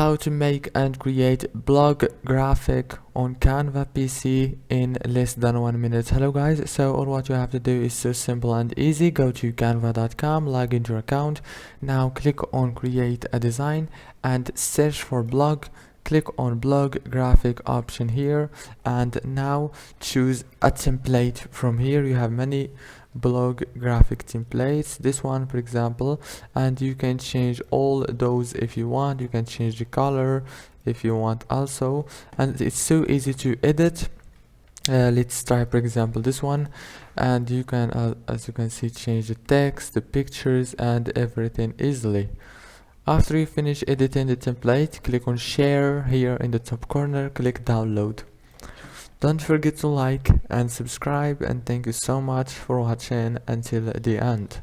how to make and create blog graphic on Canva PC in less than 1 minute. Hello guys, so all what you have to do is so simple and easy. Go to canva.com, log into your account. Now click on create a design and search for blog. Click on blog graphic option here, and now choose a template. From here you have many blog graphic templates, this one for example, and you can change all those if you want. You can change the color if you want also, and it's so easy to edit. Let's try for example this one, and you can as you can see, change the text, the pictures and everything easily. After you finish editing the template, click on share here in the top corner, click download. Don't forget to like and subscribe, and thank you so much for watching until the end.